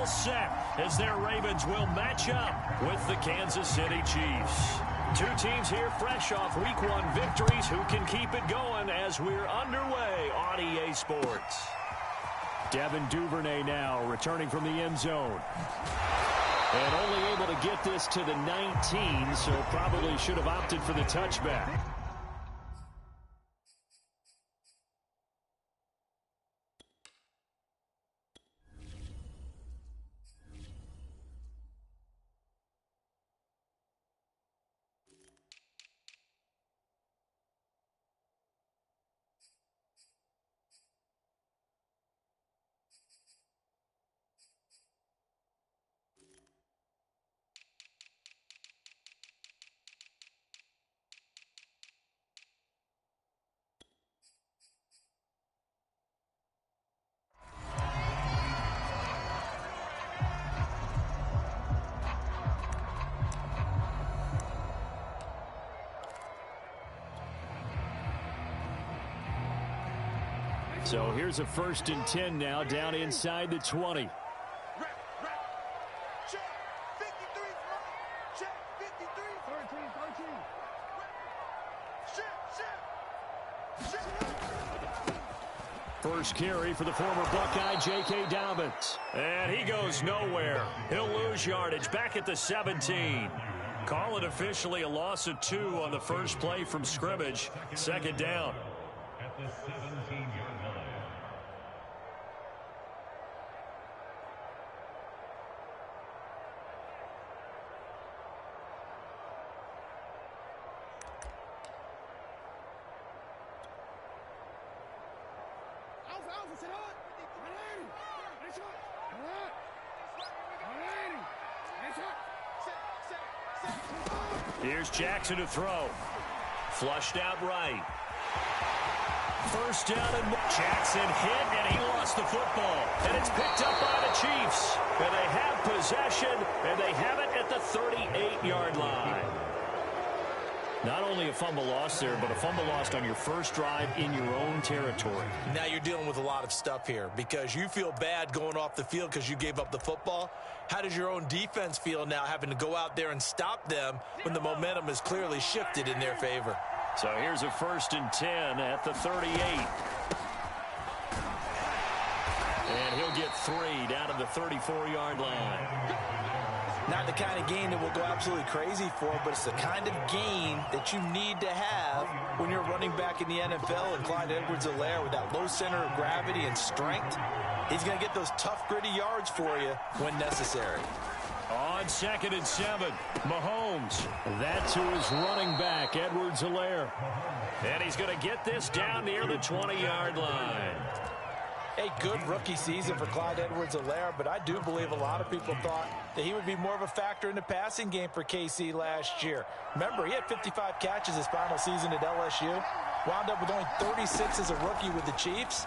set as their Ravens will match up with the Kansas City Chiefs. Two teams here fresh off Week 1 victories who can keep it going as we're underway on EA Sports. Devin Duvernay now returning from the end zone. And only able to get this to the 19, so probably should have opted for the touchback. So here's a 1st and 10 now down inside the 20. First carry for the former Buckeye, J.K. Dobbins. And he goes nowhere. He'll lose yardage back at the 17. Call it officially a loss of 2 on the first play from scrimmage. 2nd down. At the 17-yard line. Here's Jackson to throw. Flushed out right. 1st down and Jackson hit, and he lost the football. And it's picked up by the Chiefs. And they have possession, and they have it at the 38-yard line. Not only a fumble lost there, but a fumble lost on your first drive in your own territory. Now you're dealing with a lot of stuff here because you feel bad going off the field because you gave up the football. How does your own defense feel now having to go out there and stop them when the momentum is clearly shifted in their favor? So here's a 1st and 10 at the 38. And he'll get 3 down to the 34-yard line. Not the kind of gain that we'll go absolutely crazy for, but it's the kind of gain that you need to have when you're running back in the NFL. And Clyde Edwards-Helaire with that low center of gravity and strength, he's going to get those tough, gritty yards for you when necessary. On 2nd and 7, Mahomes. That's who is running back, Edwards-Helaire. And he's going to get this down near the 20-yard line. A good rookie season for Clyde Edwards-Helaire, but I do believe a lot of people thought that he would be more of a factor in the passing game for KC last year. Remember, he had 55 catches his final season at LSU, wound up with only 36 as a rookie with the Chiefs.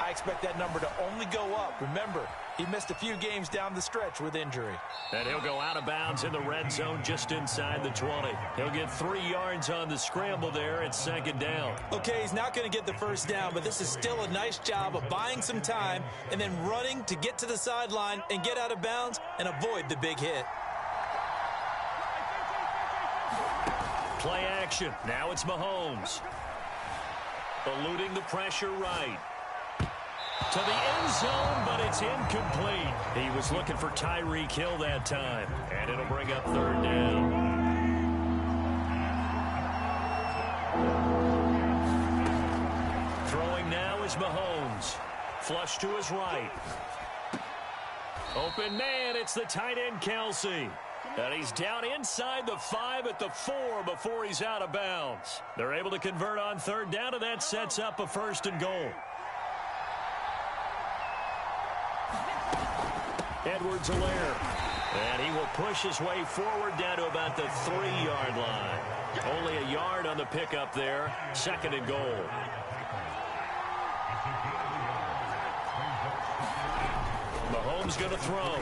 I expect that number to only go up. Remember, he missed a few games down the stretch with injury. And he'll go out of bounds in the red zone just inside the 20. He'll get 3 yards on the scramble there at 2nd down. Okay, he's not going to get the 1st down, but this is still a nice job of buying some time and then running to get to the sideline and get out of bounds and avoid the big hit. Play action. Now it's Mahomes. Eluding the pressure right. To the end zone, but it's incomplete. He was looking for Tyreek Hill that time. And it'll bring up 3rd down. Throwing now is Mahomes. Flush to his right. Open man, it's the tight end Kelsey. And he's down inside the 5 at the 4 before he's out of bounds. They're able to convert on 3rd down, and that sets up a 1st and goal. Edwards-Helaire. And he will push his way forward down to about the 3-yard line. Only a yard on the pickup there. 2nd and goal. Mahomes going to throw.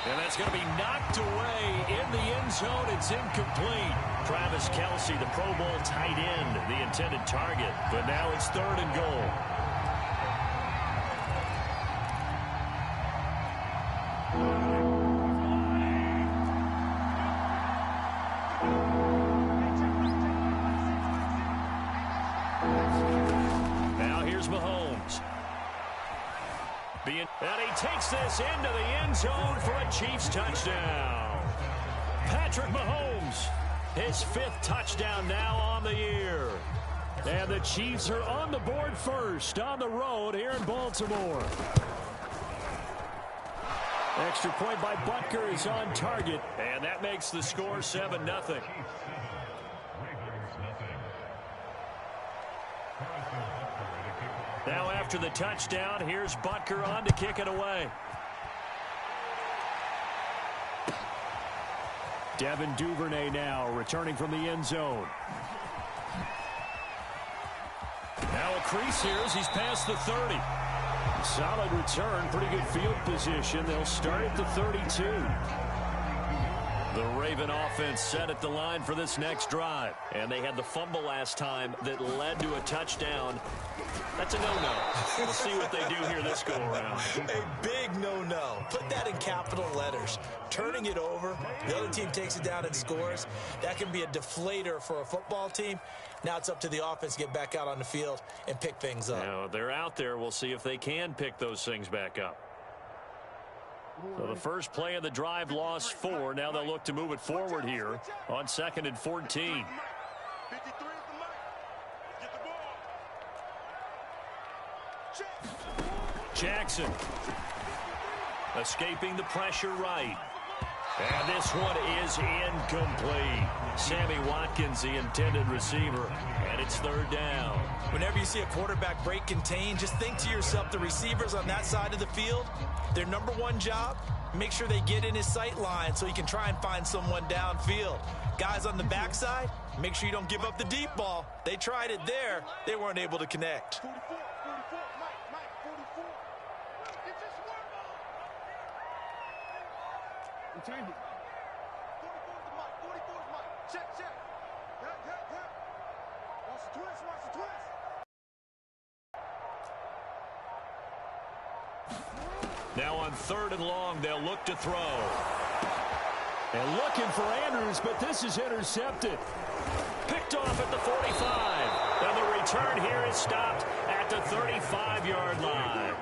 And that's going to be knocked away in the end zone. It's incomplete. Travis Kelce, the Pro Bowl tight end, the intended target. But now it's 3rd and goal. And he takes this into the end zone for a Chiefs touchdown. Patrick Mahomes, his 5th touchdown now on the year. And the Chiefs are on the board first on the road here in Baltimore. Extra point by Butker is on target, and that makes the score 7-0. Now after the touchdown, here's Butker on to kick it away. Devin Duvernay now returning from the end zone. Now a crease here as he's past the 30. Solid return, pretty good field position. They'll start at the 32. The Raven offense set at the line for this next drive. And they had the fumble last time that led to a touchdown. That's a no-no. We'll see what they do here this go-around. A big no-no. Put that in capital letters. Turning it over, the other team takes it down and scores. That can be a deflator for a football team. Now it's up to the offense to get back out on the field and pick things up. Now they're out there. We'll see if they can pick those things back up. So the first play of the drive lost 4. Now they'll look to move it forward here on 2nd and 14. Jackson escaping the pressure right. And this one is incomplete. Sammy Watkins, the intended receiver, and it's 3rd down. Whenever you see a quarterback break contain, just think to yourself, the receivers on that side of the field, their number one job, make sure they get in his sight line so he can try and find someone downfield. Guys on the backside, make sure you don't give up the deep ball. They tried it there. They weren't able to connect. Change it. 44 is Mike. 44 is Mike. Check. Watch the twist. Now on 3rd and long, they'll look to throw. And looking for Andrews, but this is intercepted. Picked off at the 45. And the return here is stopped at the 35-yard line.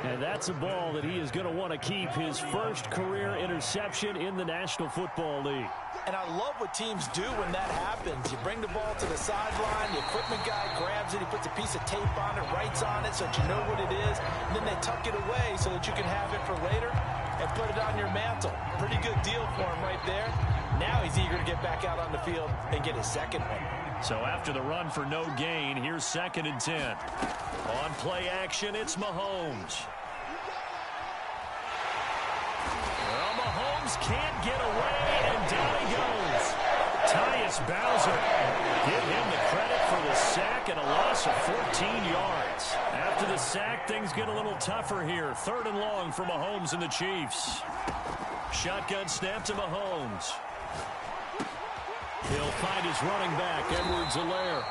And that's a ball that he is going to want to keep, his first career interception in the National Football League. And I love what teams do when that happens. You bring the ball to the sideline, the equipment guy grabs it, he puts a piece of tape on it, writes on it so that you know what it is, and then they tuck it away so that you can have it for later and put it on your mantle. Pretty good deal for him right there. Now he's eager to get back out on the field and get his second one. So after the run for no gain, here's 2nd and 10. On play action, it's Mahomes. Well, Mahomes can't get away, and down he goes. Tyus Bowser, give him the credit for the sack and a loss of 14 yards. After the sack, things get a little tougher here. 3rd and long for Mahomes and the Chiefs. Shotgun snap to Mahomes. He'll find his running back, Edwards-Helaire.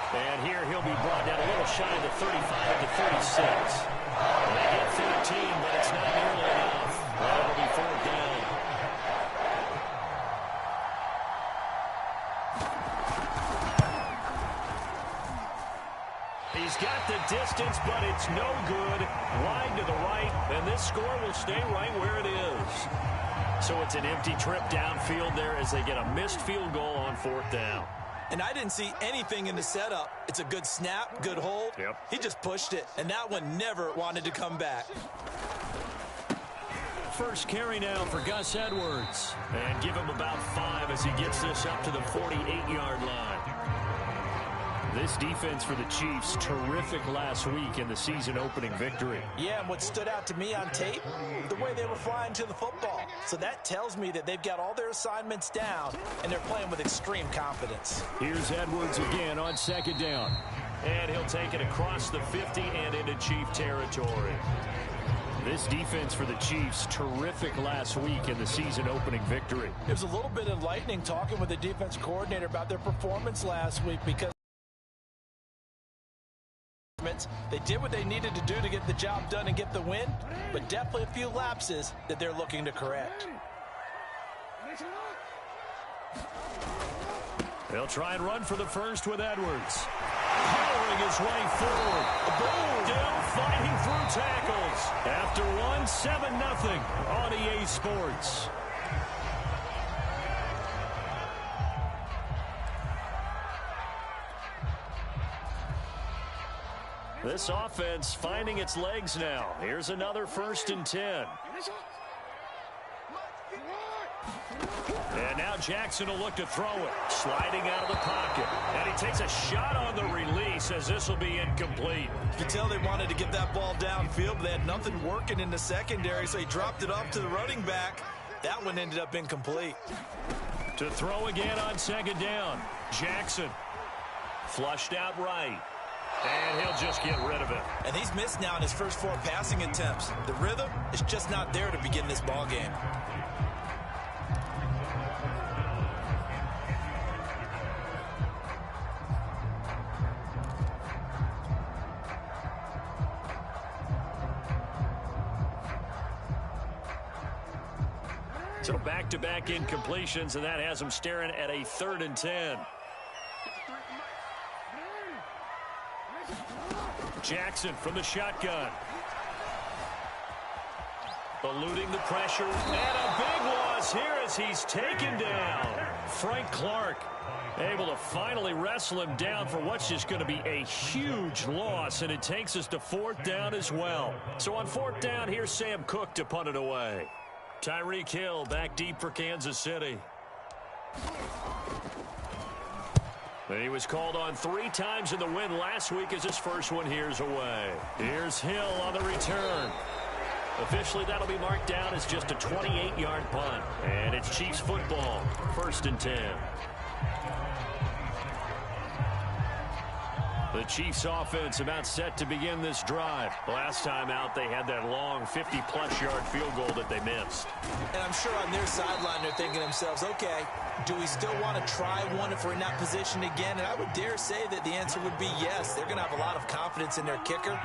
And here he'll be brought down a little shy of the 35 to 36. They get 13, but it's not nearly enough. Well, it'll be 4th down. He's got the distance, but it's no good. Wide to the right, and this score will stay right where it is. So it's an empty trip downfield there as they get a missed field goal on 4th down. And I didn't see anything in the setup. It's a good snap, good hold. Yep. He just pushed it, and that one never wanted to come back. First carry now for Gus Edwards. And give him about 5 as he gets this up to the 48-yard line. This defense for the Chiefs, terrific last week in the season-opening victory. Yeah, and what stood out to me on tape, the way they were flying to the football. So that tells me that they've got all their assignments down, and they're playing with extreme confidence. Here's Edwards again on 2nd down. And he'll take it across the 50 and into Chief territory. This defense for the Chiefs, terrific last week in the season-opening victory. It was a little bit enlightening talking with the defense coordinator about their performance last week because they did what they needed to do to get the job done and get the win, but definitely a few lapses that they're looking to correct. They'll try and run for the first with Edwards. Oh, clawing his way forward. Still fighting through tackles. After one, 7-0 on EA Sports. This offense finding its legs now. Here's another 1st and 10. And now Jackson will look to throw it. Sliding out of the pocket. And he takes a shot on the release as this will be incomplete. You can tell they wanted to get that ball downfield, but they had nothing working in the secondary, so he dropped it off to the running back. That one ended up incomplete. To throw again on 2nd down. Jackson. Flushed out right. And he'll just get rid of it. And he's missed now in his first 4 passing attempts. The rhythm is just not there to begin this ball game. So back-to-back incompletions, and that has him staring at a 3rd and 10. Jackson from the shotgun. Eluding the pressure. And a big loss here as he's taken down. Frank Clark able to finally wrestle him down for what's just going to be a huge loss, and it takes us to 4th down as well. So on 4th down, here's Sam Cook to punt it away. Tyreek Hill back deep for Kansas City. And he was called on 3 times in the win last week as his first one here's away. Here's Hill on the return. Officially, that'll be marked down as just a 28-yard punt. And it's Chiefs football, 1st and 10. The Chiefs offense about set to begin this drive. Last time out, they had that long 50-plus yard field goal that they missed. And I'm sure on their sideline they're thinking to themselves, okay, do we still want to try one if we're in that position again? And I would dare say that the answer would be yes. They're going to have a lot of confidence in their kicker.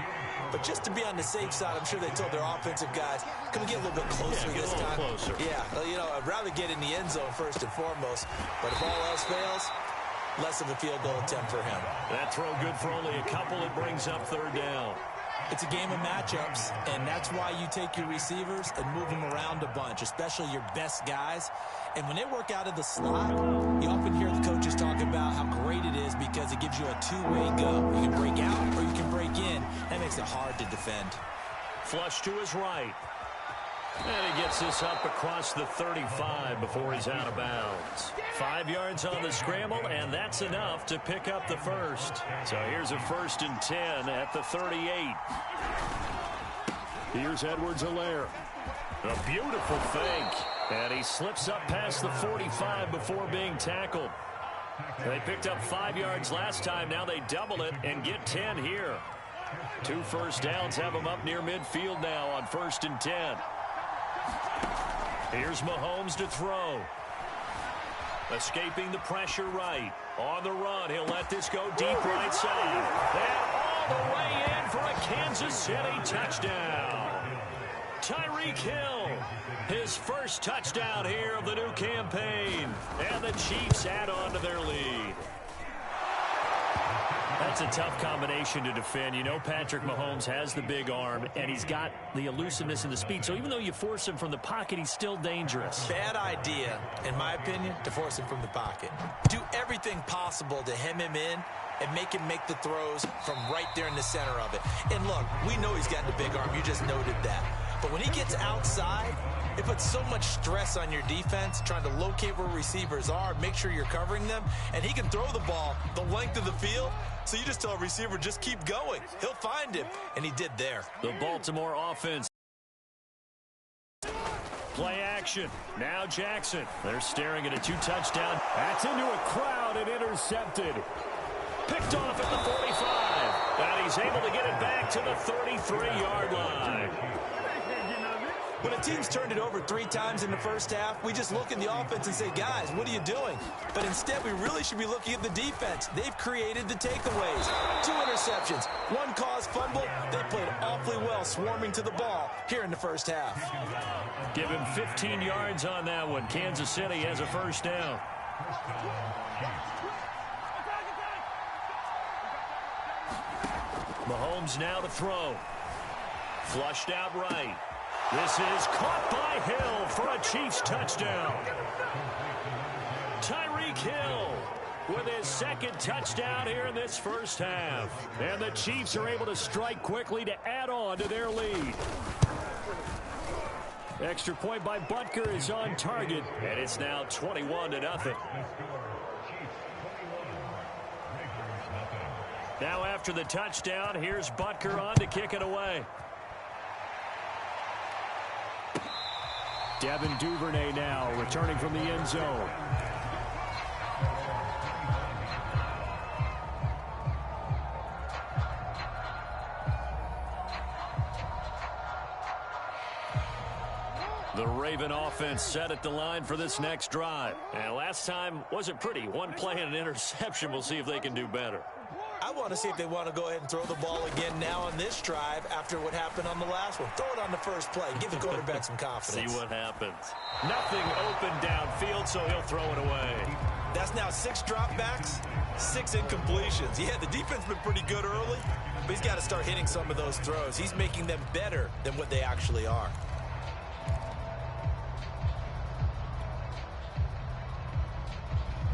But just to be on the safe side, I'm sure they told their offensive guys, can we get a little bit closer this time? Closer. Yeah, you know, I'd rather get in the end zone first and foremost. But if all else fails, less of a field goal attempt for him. That throw good for only a couple. It brings up 3rd down. It's a game of matchups, and that's why you take your receivers and move them around a bunch, especially your best guys. And when they work out of the slot, you often hear the coaches talk about how great it is because it gives you a two-way go. You can break out or you can break in. That makes it hard to defend. Flush to his right. And he gets this up across the 35 before he's out of bounds. 5 yards on the scramble, and that's enough to pick up the first. So here's a 1st and 10 at the 38. Here's Edwards-Helaire. A beautiful fake. And he slips up past the 45 before being tackled. They picked up 5 yards last time. Now they double it and get 10 here. 2 first downs have them up near midfield now on 1st and 10. Here's Mahomes to throw. Escaping the pressure right. On the run, he'll let this go deep right side. And all the way in for a Kansas City touchdown. Tyreek Hill, his first touchdown here of the new campaign. And the Chiefs add on to their lead. That's a tough combination to defend. You know Patrick Mahomes has the big arm, and he's got the elusiveness and the speed. So even though you force him from the pocket, he's still dangerous. Bad idea, in my opinion, to force him from the pocket. Do everything possible to hem him in and make him make the throws from right there in the center of it. And look, we know he's got the big arm. You just noted that. But when he gets outside, it puts so much stress on your defense trying to locate where receivers are, make sure you're covering them, and he can throw the ball the length of the field. So you just tell a receiver, just keep going. He'll find him, and he did there. The Baltimore offense. Play action. Now Jackson. They're staring at a 2-touchdown. That's into a crowd and intercepted. Picked off at the 45. And he's able to get it back to the 33-yard line. When a team's turned it over 3 times in the first half, we just look in the offense and say, guys, what are you doing? But instead, we really should be looking at the defense. They've created the takeaways. 2 interceptions, 1 caused fumble. They played awfully well swarming to the ball here in the first half. Give him 15 yards on that one. Kansas City has a first down. Mahomes now to throw. Flushed out right. This is caught by Hill for a Chiefs touchdown. Tyreek Hill with his second touchdown here in this first half. And the Chiefs are able to strike quickly to add on to their lead. Extra point by Butker is on target, and it's now 21-0. Now after the touchdown, here's Butker on to kick it away. Devin Duvernay now returning from the end zone. The Raven offense set at the line for this next drive. And last time wasn't pretty. One play and an interception. We'll see if they can do better. I want to see if they want to go ahead and throw the ball again now on this drive after what happened on the last one. Throw it on the first play. Give the quarterback some confidence. See what happens. Nothing open downfield, so he'll throw it away. That's now 6 dropbacks, 6 incompletions. Yeah, the defense has been pretty good early, but he's got to start hitting some of those throws. He's making them better than what they actually are.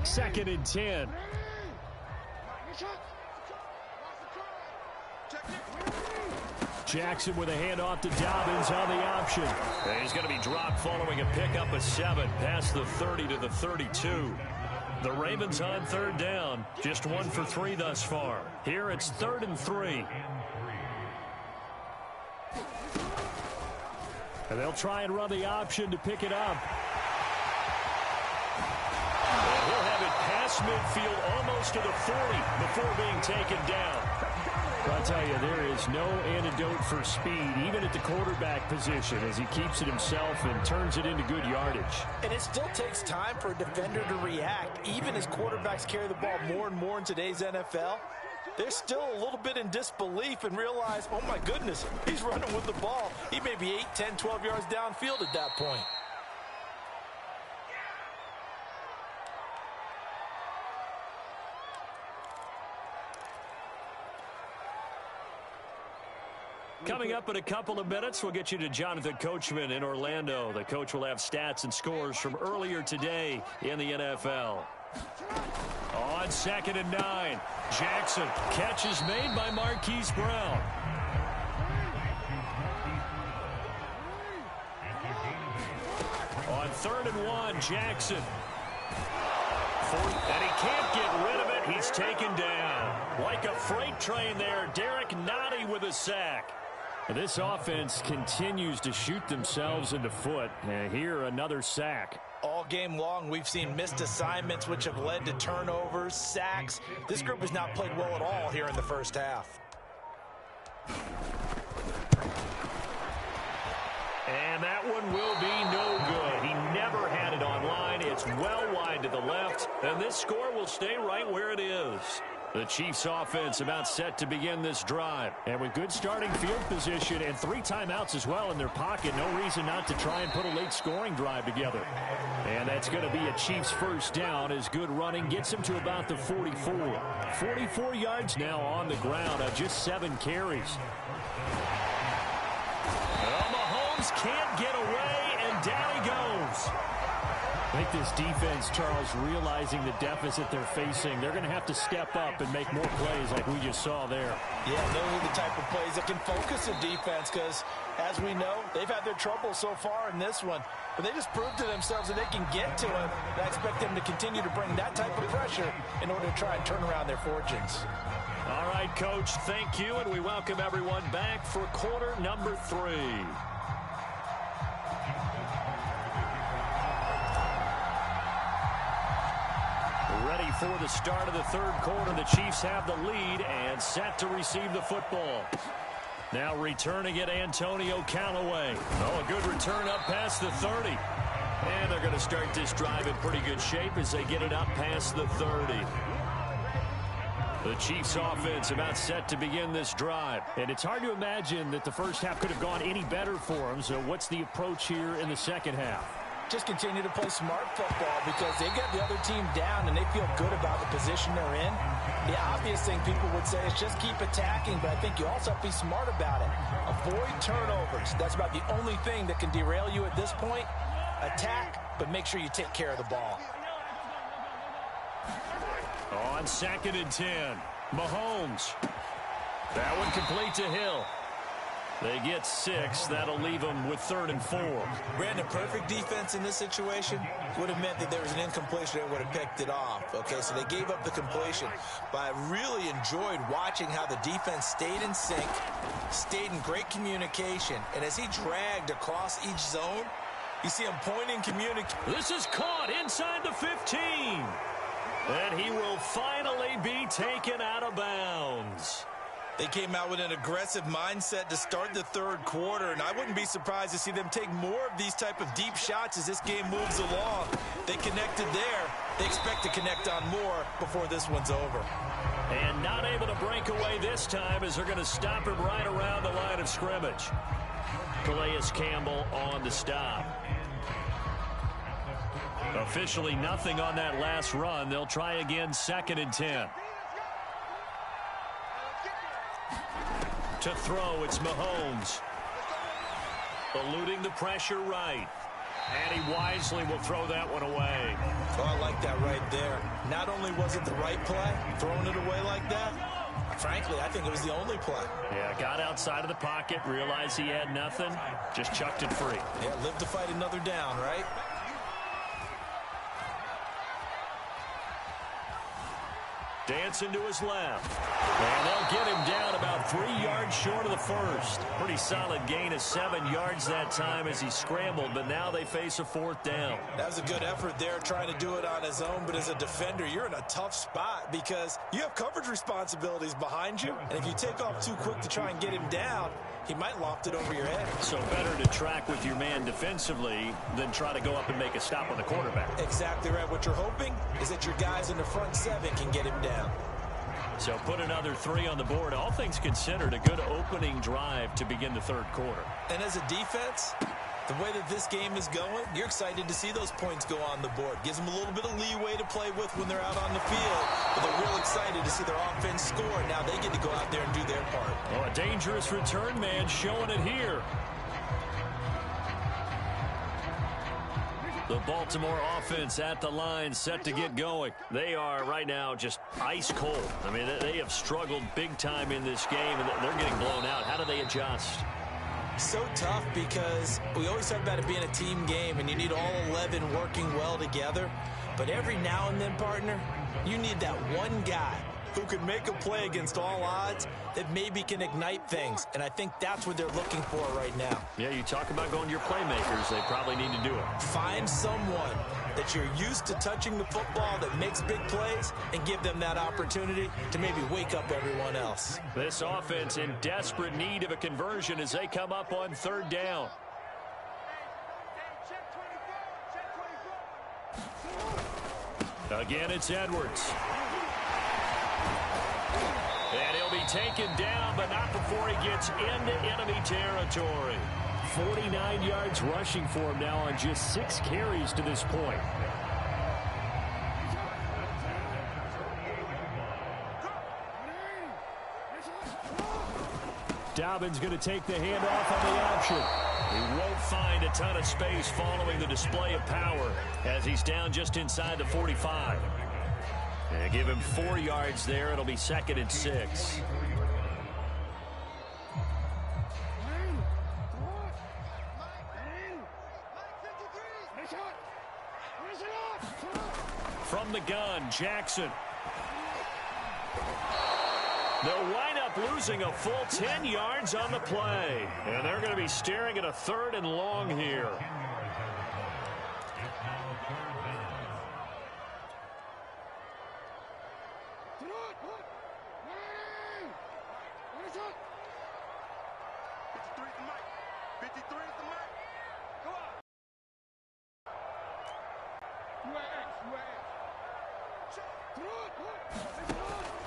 Second and 10. Jackson with a handoff to Dobbins on the option. And he's going to be dropped following a pickup of 7 past the 30 to the 32. The Ravens on third down. Just 1 for 3 thus far. Here it's 3rd and 3. And they'll try and run the option to pick it up. And he'll have it past midfield almost to the 40 before being taken down. I'll tell you, there is no antidote for speed, even at the quarterback position, as he keeps it himself and turns it into good yardage. And it still takes time for a defender to react. Even as quarterbacks carry the ball more and more in today's NFL, they're still a little bit in disbelief and realize, oh my goodness, he's running with the ball. He may be 8, 10, 12 yards downfield at that point. Coming up in a couple of minutes, we'll get you to Jonathan Coachman in Orlando. The coach will have stats and scores from earlier today in the NFL. On 2nd and 9, Jackson. Catch is made by Marquise Brown. On 3rd and 1, Jackson. And he can't get rid of it. He's taken down. Like a freight train there, Derek Nottie with a sack. This offense continues to shoot themselves in the foot. And here, another sack. All game long, we've seen missed assignments, which have led to turnovers, sacks. This group has not played well at all here in the first half. And that one will be no good. He never had it on line. It's well wide to the left. And this score will stay right where it is. The Chiefs offense about set to begin this drive. And with good starting field position and 3 timeouts as well in their pocket, no reason not to try and put a late scoring drive together. And that's going to be a Chiefs first down as good running gets him to about the 44. 44 yards now on the ground on just 7 carries. Well, Mahomes can't get away, and down he goes. I think this defense, Charles, realizing the deficit they're facing, they're going to have to step up and make more plays like we just saw there. Yeah, those are the type of plays that can focus a defense because, as we know, they've had their trouble so far in this one. But they just proved to themselves that they can get to it. I expect them to continue to bring that type of pressure in order to try and turn around their fortunes. All right, Coach, thank you, and we welcome everyone back for quarter number 3. Ready for the start of the 3rd quarter. The Chiefs have the lead and set to receive the football. Now returning it, Antonio Callaway. Oh, a good return up past the 30. And they're going to start this drive in pretty good shape as they get it up past the 30. The Chiefs offense about set to begin this drive. And it's hard to imagine that the first half could have gone any better for them. So what's the approach here in the second half? just continue to play smart football because they get the other team down and they feel good about the position they're in. The obvious thing people would say is just keep attacking, but I think you also have to be smart about it. Avoid turnovers. That's about the only thing that can derail you at this point. Attack, but make sure you take care of the ball. On 2nd and 10, Mahomes. That one complete to Hill. They get 6. That'll leave them with 3rd and 4. Brandon, perfect defense in this situation would have meant that there was an incompletion that would have picked it off. Okay, so they gave up the completion. But I really enjoyed watching how the defense stayed in sync, stayed in great communication. And as he dragged across each zone, you see him pointing, communicating. This is caught inside the 15. And he will finally be taken out of bounds. They came out with an aggressive mindset to start the 3rd quarter, and I wouldn't be surprised to see them take more of these type of deep shots as this game moves along. They connected there. They expect to connect on more before this one's over. And not able to break away this time as they're going to stop him right around the line of scrimmage. Calais Campbell on the stop. Officially nothing on that last run. They'll try again 2nd and 10. To throw, it's Mahomes. Eluding the pressure right. And he wisely will throw that one away. Oh, I like that right there. Not only was it the right play, throwing it away like that, frankly, I think it was the only play. Yeah, got outside of the pocket, realized he had nothing, just chucked it free. Yeah, live to fight another down, right? Dancing to his left. And they'll get him down about 3 yards short of the first. Pretty solid gain of 7 yards that time as he scrambled, but now they face a 4th down. That was a good effort there trying to do it on his own, but as a defender, you're in a tough spot because you have coverage responsibilities behind you, and if you take off too quick to try and get him down, he might loft it over your head. So better to track with your man defensively than try to go up and make a stop on the quarterback. Exactly right. What you're hoping is that your guys in the front 7 can get him down. So put another 3 on the board. All things considered, a good opening drive to begin the 3rd quarter. And as a defense, the way that this game is going, you're excited to see those points go on the board. Gives them a little bit of leeway to play with when they're out on the field. But they're real excited to see their offense score. Now they get to go out there and do their part. Oh, a dangerous return man showing it here. The Baltimore offense at the line, set to get going. They are right now just ice cold. I mean, they have struggled big time in this game, and they're getting blown out. How do they adjust? So tough because we always talk about it being a team game, and you need all 11 working well together. But every now and then, partner, you need that one guy who can make a play against all odds that maybe can ignite things. And I think that's what they're looking for right now. Yeah, you talk about going to your playmakers. They probably need to do it. Find someone that you're used to touching the football that makes big plays and give them that opportunity to maybe wake up everyone else. This offense in desperate need of a conversion as they come up on 3rd down. Again, it's Edwards. And he'll be taken down, but not before he gets into enemy territory. 49 yards rushing for him now on just 6 carries to this point. Dobbins going to take the handoff on the option. He won't find a ton of space following the display of power as he's down just inside the 45. And give him 4 yards there. It'll be 2nd and 6. From the gun, Jackson. They'll wind up losing a full 10 yards on the play. And they're going to be staring at a 3rd and long here.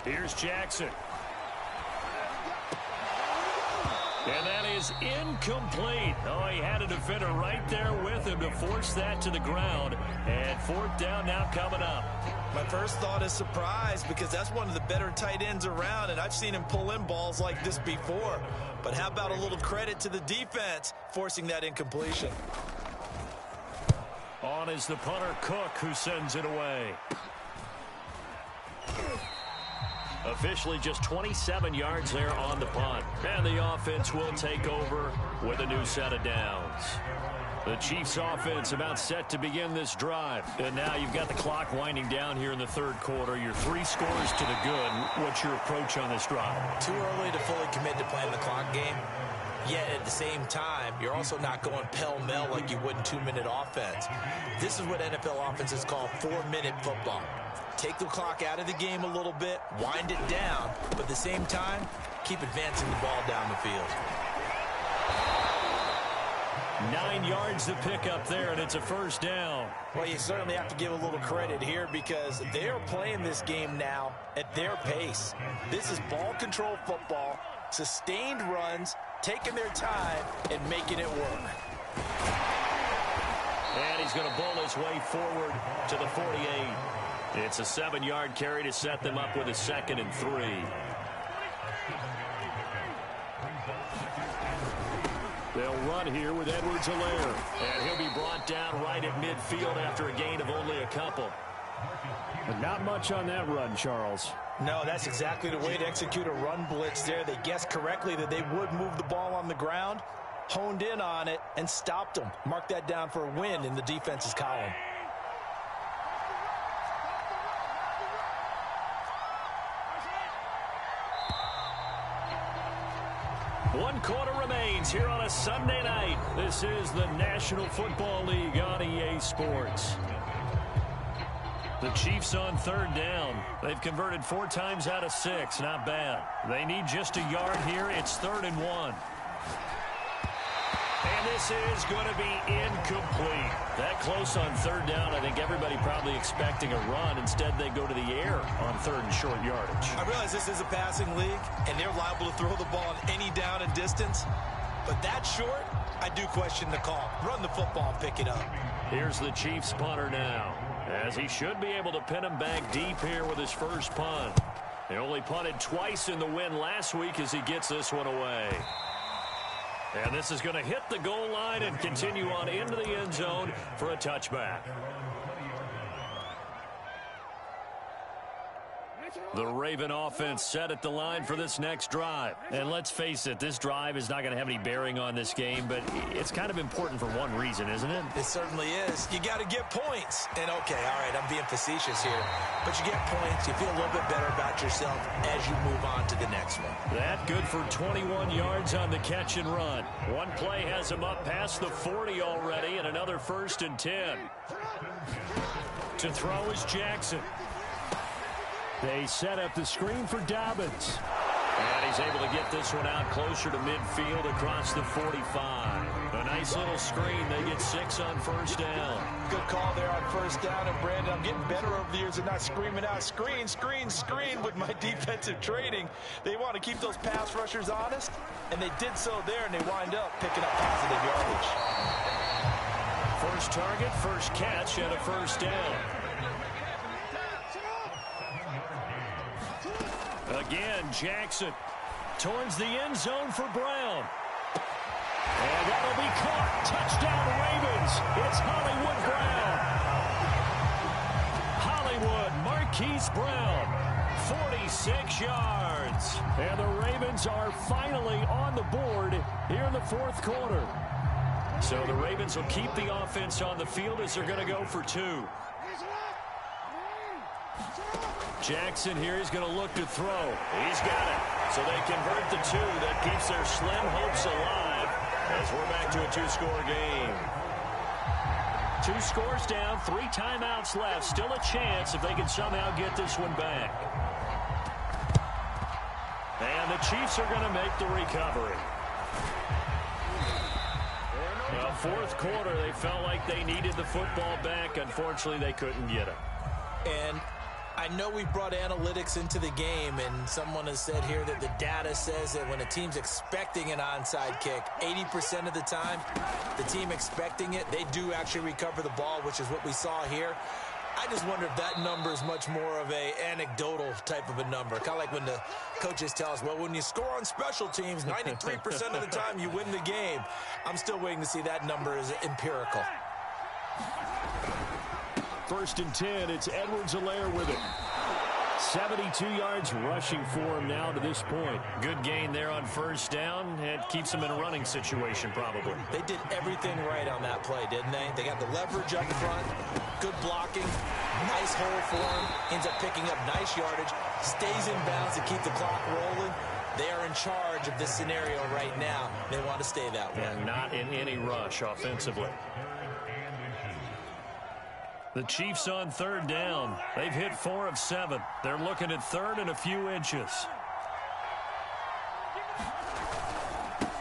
Here's Jackson. And that is incomplete. Oh, he had a defender right there with him to force that to the ground. And fourth down now coming up. My first thought is surprise, because that's one of the better tight ends around, and I've seen him pull in balls like this before. But how about a little credit to the defense forcing that incompletion? On is the punter, Cook, who sends it away. Officially just 27 yards there on the punt. And the offense will take over with a new set of downs. The Chiefs offense about set to begin this drive. And now you've got the clock winding down here in the third quarter. Your 3 scores to the good. What's your approach on this drive? Too early to fully commit to playing the clock game. Yet at the same time, you're also not going pell-mell like you would in 2-minute offense. This is what NFL offenses call 4-minute football. Take the clock out of the game a little bit, wind it down, but at the same time, keep advancing the ball down the field. 9 yards to pick up there, and it's a first down. Well, you certainly have to give a little credit here, because they are playing this game now at their pace. This is ball control football, sustained runs, taking their time, and making it work. And he's going to bull his way forward to the 48. It's a 7-yard carry to set them up with a 2nd and 3. They'll run here with Edwards-Helaire. And he'll be brought down right at midfield after a gain of only a couple. But not much on that run, Charles. No, that's exactly the way to execute a run blitz there. They guessed correctly that they would move the ball on the ground, honed in on it, and stopped them. Mark that down for a win in the defense's column. One quarter remains here on a Sunday night. This is the National Football League on EA Sports. The Chiefs on third down. They've converted 4 times out of 6. Not bad. They need just a yard here. It's 3rd and 1. And this is going to be incomplete. That close on third down, I think everybody probably expecting a run. Instead, they go to the air on 3rd and short yardage. I realize this is a passing league, and they're liable to throw the ball on any down and distance. But that short, I do question the call. Run the football and pick it up. Here's the Chiefs punter now, as he should be able to pin him back deep here with his first punt. They only punted twice in the win last week as he gets this one away. And this is going to hit the goal line and continue on into the end zone for a touchback. The Raven offense set at the line for this next drive. And let's face it, this drive is not going to have any bearing on this game, but it's kind of important for one reason, isn't it? It certainly is. You got to get points. And okay, all right, I'm being facetious here. But you get points, you feel a little bit better about yourself as you move on to the next one. That good for 21 yards on the catch and run. One play has him up past the 40 already, and another 1st and 10. To throw is Jackson. They set up the screen for Dobbins. And he's able to get this one out closer to midfield across the 45. A nice little screen. They get 6 on first down. Good call there on first down. And, Brandon, I'm getting better over the years of not screaming out, screen, screen, screen with my defensive training. They want to keep those pass rushers honest, and they did so there, and they wind up picking up positive yardage. First target, first catch, and a first down. Again, Jackson towards the end zone for Brown. And that'll be caught. Touchdown, Ravens. It's Hollywood Brown. Hollywood Marquise Brown, 46 yards. And the Ravens are finally on the board here in the 4th quarter. So the Ravens will keep the offense on the field as they're going to go for 2. Jackson here is going to look to throw. He's got it. So they convert the 2. That keeps their slim hopes alive as we're back to a 2-score game. 2 scores down, 3 timeouts left. Still a chance if they can somehow get this one back. And the Chiefs are going to make the recovery. Well, 4th quarter, they felt like they needed the football back. Unfortunately, they couldn't get it. And I know we brought analytics into the game, and someone has said here that the data says that when a team's expecting an onside kick, 80% of the time, the team expecting it, they do actually recover the ball, which is what we saw here. I just wonder if that number is much more of a anecdotal type of a number. Kind of like when the coaches tell us, well, when you score on special teams, 93% of the time you win the game. I'm still waiting to see that number is empirical. 1st and 10, it's Edwards-Helaire with it. 72 yards rushing for him now to this point. Good gain there on 1st down. It keeps him in a running situation probably. They did everything right on that play, didn't they? They got the leverage up front, good blocking, nice hole for him, ends up picking up nice yardage, stays in bounds to keep the clock rolling. They are in charge of this scenario right now. They want to stay that way. And not in any rush offensively. The Chiefs on 3rd down. They've hit 4 of 7. They're looking at 3rd and a few inches.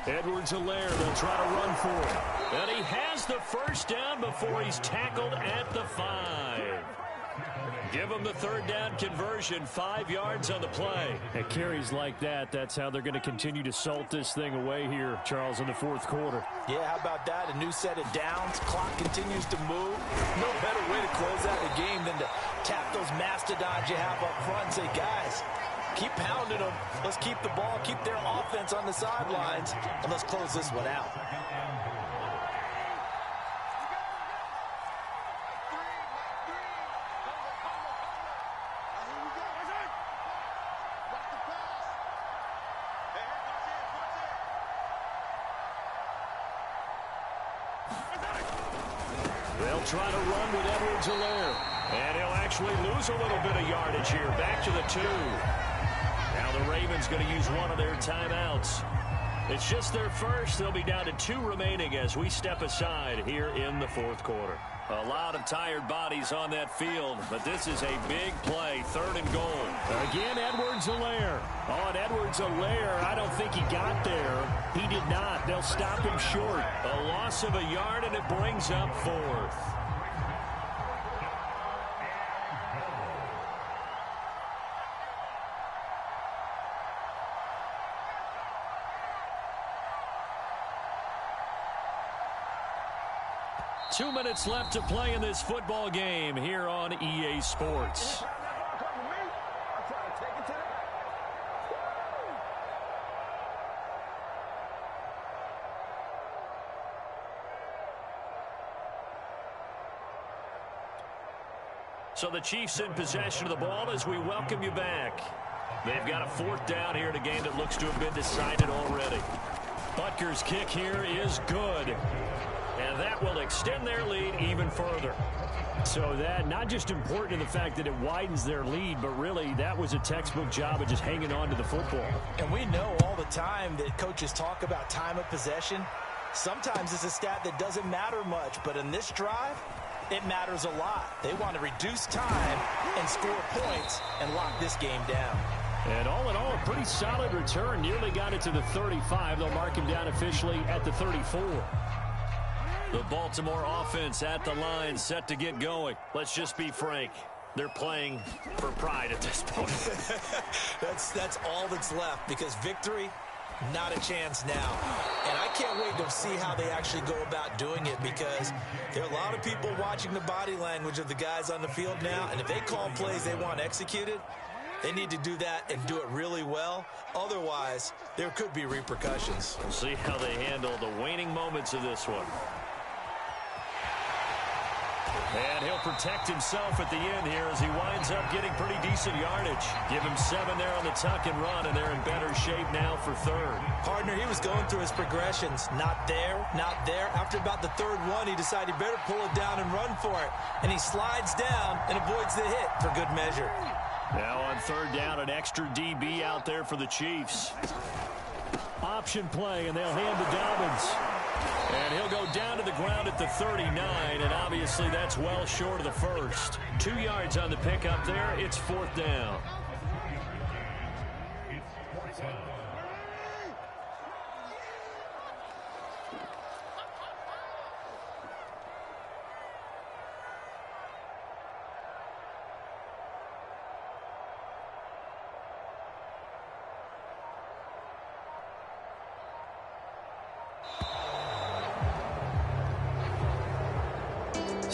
Edwards-Helaire, they'll try to run for it. And he has the 1st down before he's tackled at the 5. Give him the 3rd down conversion, 5 yards on the play. At carries like that, that's how they're going to continue to salt this thing away here, Charles, in the 4th quarter. Yeah, how about that? A new set of downs. Clock continues to move. No better way to close out the game than to tap those mastodons you have up front and say, guys, keep pounding them. Let's keep the ball, keep their offense on the sidelines, and let's close this one out. They'll try to run with Edwards-Helaire. And he'll actually lose a little bit of yardage here. Back to the 2. Now the Ravens going to use one of their timeouts. It's just their first. They'll be down to 2 remaining as we step aside here in the 4th quarter. A lot of tired bodies on that field, but this is a big play, 3rd and goal. Again, Edwards-Helaire. On Edwards-Helaire, I don't think he got there. He did not. They'll stop him short. A loss of a yard, and it brings up 4th. Two minutes left to play in this football game here on EA Sports. So the Chiefs in possession of the ball as we welcome you back. They've got a 4th down here in a game that looks to have been decided already. Butker's kick here is good. And that will extend their lead even further. So that not just important in the fact that it widens their lead, but really that was a textbook job of just hanging on to the football. And we know all the time that coaches talk about time of possession. Sometimes it's a stat that doesn't matter much, but in this drive, it matters a lot. They want to reduce time and score points and lock this game down. And all in all, a pretty solid return. Nearly got it to the 35. They'll mark him down officially at the 34. The Baltimore offense at the line, set to get going. Let's just be frank. They're playing for pride at this point. That's all that's left, because victory, not a chance now. And I can't wait to see how they actually go about doing it, because there are a lot of people watching the body language of the guys on the field now, and if they call plays they want executed, they need to do that and do it really well. Otherwise, there could be repercussions. We'll see how they handle the waning moments of this one. And he'll protect himself at the end here as he winds up getting pretty decent yardage. Give him 7 there on the tuck and run, and they're in better shape now for 3rd. Partner, he was going through his progressions. Not there, not there. After about the 3rd one, he decided he better pull it down and run for it. And he slides down and avoids the hit for good measure. Now on 3rd down, an extra DB out there for the Chiefs. Option play, and they'll hand to Dobbins. And he'll go down to the ground at the 39, and obviously that's well short of the first. 2 yards on the pickup there. It's 4th down.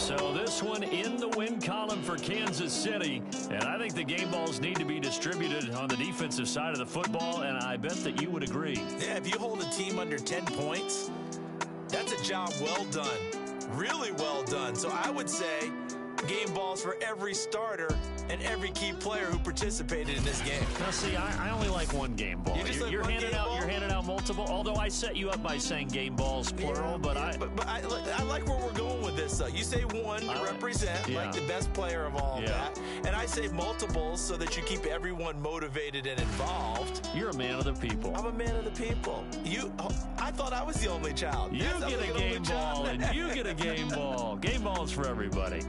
So this one in the win column for Kansas City. And I think the game balls need to be distributed on the defensive side of the football, and I bet that you would agree. Yeah, if you hold a team under 10 points, that's a job well done. Really well done. So I would say game balls for every starter and every key player who participated in this game. Now, see, I only like one game ball. You're handing out multiple. Although I set you up by saying game balls plural, yeah, but I like where we're going with this. Though you say one to represent like the best player of all that, and I say multiples so that you keep everyone motivated and involved. You're a man of the people. I'm a man of the people. I thought I was the only child. You get a game ball, and you get a game ball. Game balls for everybody.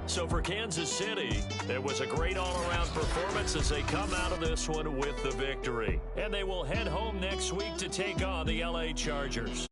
So for Kansas City, it was a great all-around performance as they come out of this one with the victory. And they will head home next week to take on the LA Chargers.